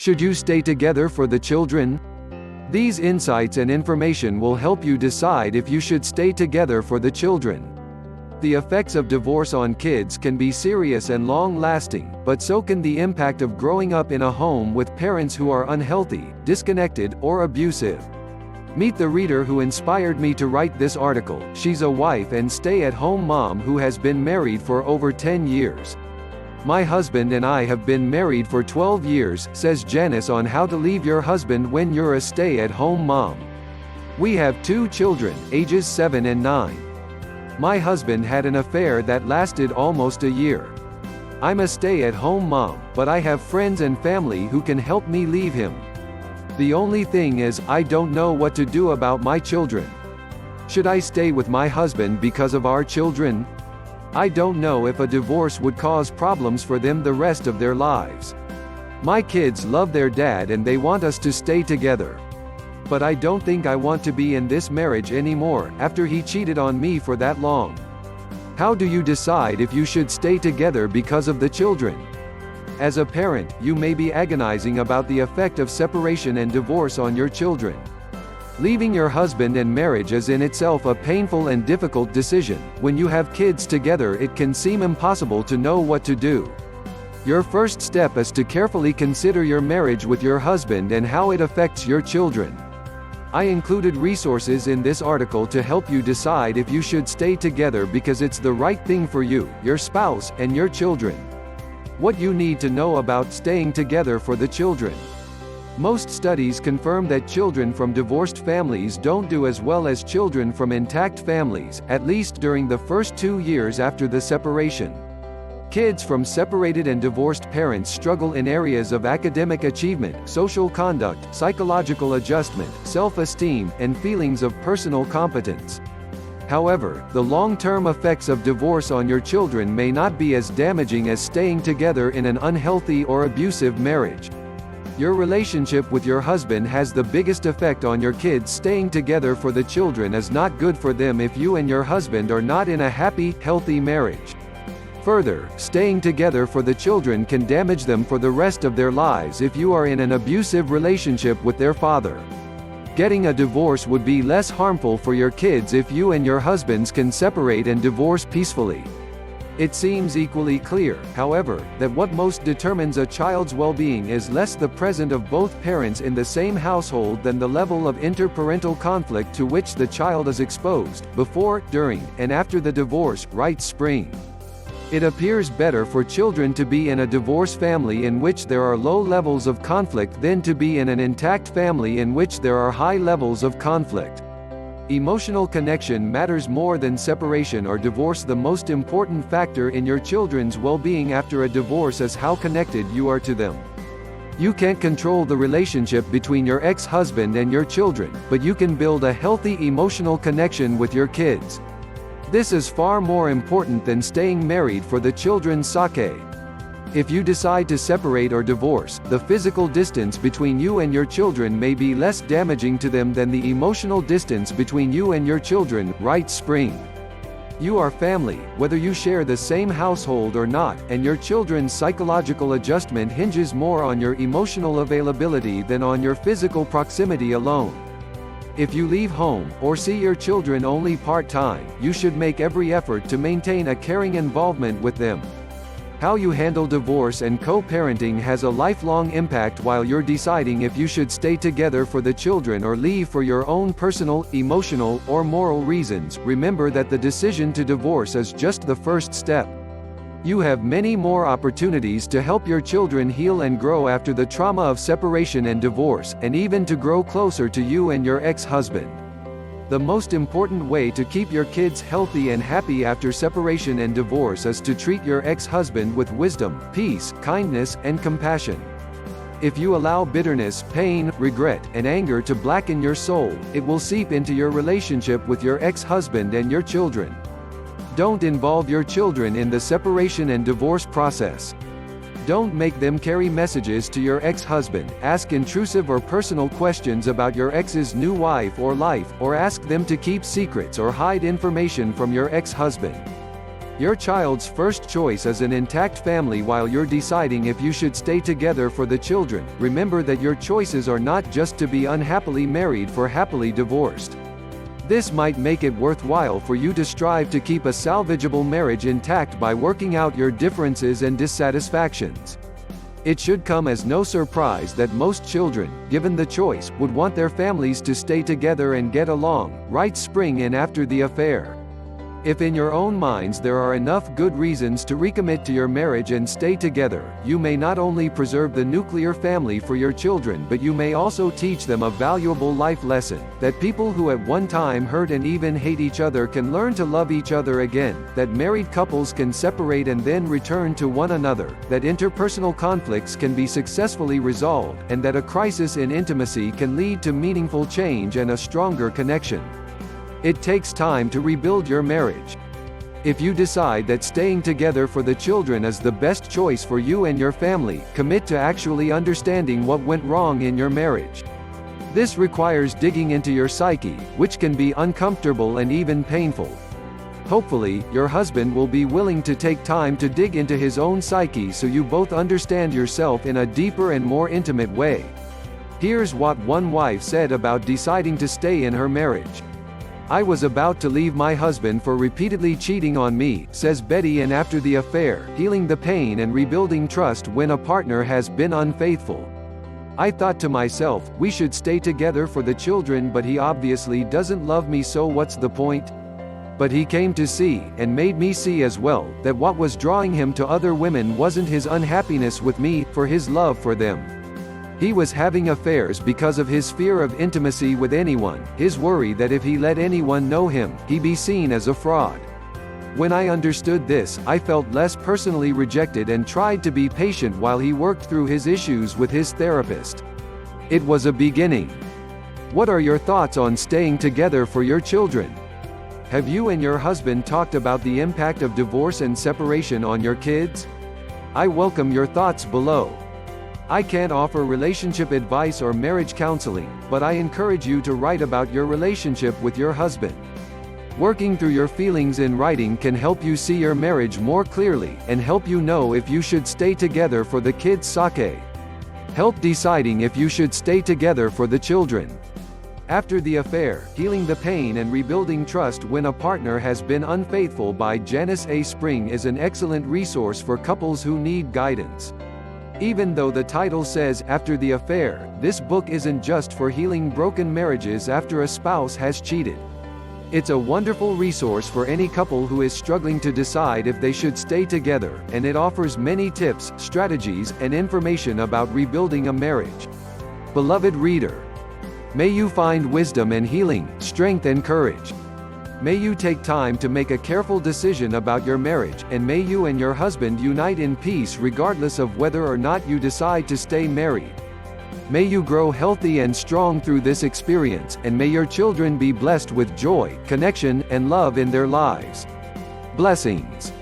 Should you stay together for the children? These insights and information will help you decide if you should stay together for the children. The effects of divorce on kids can be serious and long-lasting, but so can the impact of growing up in a home with parents who are unhealthy, disconnected, or abusive. Meet the reader who inspired me to write this article. She's a wife and stay-at-home mom who has been married for over 10 years. My husband and I have been married for 12 years, says Janice on how to leave your husband when you're a stay-at-home mom. We have 2 children, ages 7 and 9. My husband had an affair that lasted almost a year. I'm a stay-at-home mom, but I have friends and family who can help me leave him. The only thing is, I don't know what to do about my children. Should I stay with my husband because of our children? I don't know if a divorce would cause problems for them the rest of their lives. My kids love their dad and they want us to stay together. But I don't think I want to be in this marriage anymore, after he cheated on me for that long. How do you decide if you should stay together because of the children? As a parent, you may be agonizing about the effect of separation and divorce on your children. Leaving your husband and marriage is in itself a painful and difficult decision. When you have kids together, it can seem impossible to know what to do. Your first step is to carefully consider your marriage with your husband and how it affects your children. I included resources in this article to help you decide if you should stay together because it's the right thing for you, your spouse, and your children. What you need to know about staying together for the children. Most studies confirm that children from divorced families don't do as well as children from intact families, at least during the first 2 years after the separation. Kids from separated and divorced parents struggle in areas of academic achievement, social conduct, psychological adjustment, self-esteem, and feelings of personal competence. However, the long-term effects of divorce on your children may not be as damaging as staying together in an unhealthy or abusive marriage. Your relationship with your husband has the biggest effect on your kids. Staying together for the children is not good for them if you and your husband are not in a happy, healthy marriage. Further, staying together for the children can damage them for the rest of their lives if you are in an abusive relationship with their father. Getting a divorce would be less harmful for your kids if you and your husbands can separate and divorce peacefully. It seems equally clear, however, that what most determines a child's well-being is less the presence of both parents in the same household than the level of interparental conflict to which the child is exposed, before, during, and after the divorce, writes Spring. It appears better for children to be in a divorced family in which there are low levels of conflict than to be in an intact family in which there are high levels of conflict. Emotional connection matters more than separation or divorce. The most important factor in your children's well-being after a divorce is how connected you are to them. You can't control the relationship between your ex-husband and your children, but you can build a healthy emotional connection with your kids. This is far more important than staying married for the children's sake. If you decide to separate or divorce, the physical distance between you and your children may be less damaging to them than the emotional distance between you and your children, writes Spring. You are family, whether you share the same household or not, and your children's psychological adjustment hinges more on your emotional availability than on your physical proximity alone. If you leave home, or see your children only part-time, you should make every effort to maintain a caring involvement with them. How you handle divorce and co-parenting has a lifelong impact. While you're deciding if you should stay together for the children or leave for your own personal, emotional, or moral reasons, remember that the decision to divorce is just the first step. You have many more opportunities to help your children heal and grow after the trauma of separation and divorce, and even to grow closer to you and your ex-husband. The most important way to keep your kids healthy and happy after separation and divorce is to treat your ex-husband with wisdom, peace, kindness, and compassion. If you allow bitterness, pain, regret, and anger to blacken your soul, it will seep into your relationship with your ex-husband and your children. Don't involve your children in the separation and divorce process. Don't make them carry messages to your ex-husband, ask intrusive or personal questions about your ex's new wife or life, or ask them to keep secrets or hide information from your ex-husband. Your child's first choice is an intact family while you're deciding if you should stay together for the children. Remember that your choices are not just to be unhappily married or happily divorced. This might make it worthwhile for you to strive to keep a salvageable marriage intact by working out your differences and dissatisfactions. It should come as no surprise that most children, given the choice, would want their families to stay together and get along, right spring in after the affair. If in your own minds there are enough good reasons to recommit to your marriage and stay together, you may not only preserve the nuclear family for your children, but you may also teach them a valuable life lesson, that people who at one time hurt and even hate each other can learn to love each other again, that married couples can separate and then return to one another, that interpersonal conflicts can be successfully resolved, and that a crisis in intimacy can lead to meaningful change and a stronger connection. It takes time to rebuild your marriage. If you decide that staying together for the children is the best choice for you and your family, commit to actually understanding what went wrong in your marriage. This requires digging into your psyche, which can be uncomfortable and even painful. Hopefully, your husband will be willing to take time to dig into his own psyche so you both understand yourself in a deeper and more intimate way. Here's what one wife said about deciding to stay in her marriage. "I was about to leave my husband for repeatedly cheating on me," says Betty, "and after the affair, healing the pain and rebuilding trust when a partner has been unfaithful. I thought to myself, we should stay together for the children, but he obviously doesn't love me, so what's the point? But he came to see, and made me see as well, that what was drawing him to other women wasn't his unhappiness with me, for his love for them. He was having affairs because of his fear of intimacy with anyone, his worry that if he let anyone know him, he'd be seen as a fraud. When I understood this, I felt less personally rejected and tried to be patient while he worked through his issues with his therapist. It was a beginning." What are your thoughts on staying together for your children? Have you and your husband talked about the impact of divorce and separation on your kids? I welcome your thoughts below. I can't offer relationship advice or marriage counseling, but I encourage you to write about your relationship with your husband. Working through your feelings in writing can help you see your marriage more clearly, and help you know if you should stay together for the kids' sake. Help deciding if you should stay together for the children. After the Affair, Healing the Pain and Rebuilding Trust When a Partner Has Been Unfaithful by Janice A. Spring is an excellent resource for couples who need guidance. Even though the title says, After the Affair, this book isn't just for healing broken marriages after a spouse has cheated. It's a wonderful resource for any couple who is struggling to decide if they should stay together, and it offers many tips, strategies, and information about rebuilding a marriage. Beloved reader, may you find wisdom and healing, strength and courage. May you take time to make a careful decision about your marriage, and may you and your husband unite in peace regardless of whether or not you decide to stay married. May you grow healthy and strong through this experience, and may your children be blessed with joy, connection, and love in their lives. Blessings.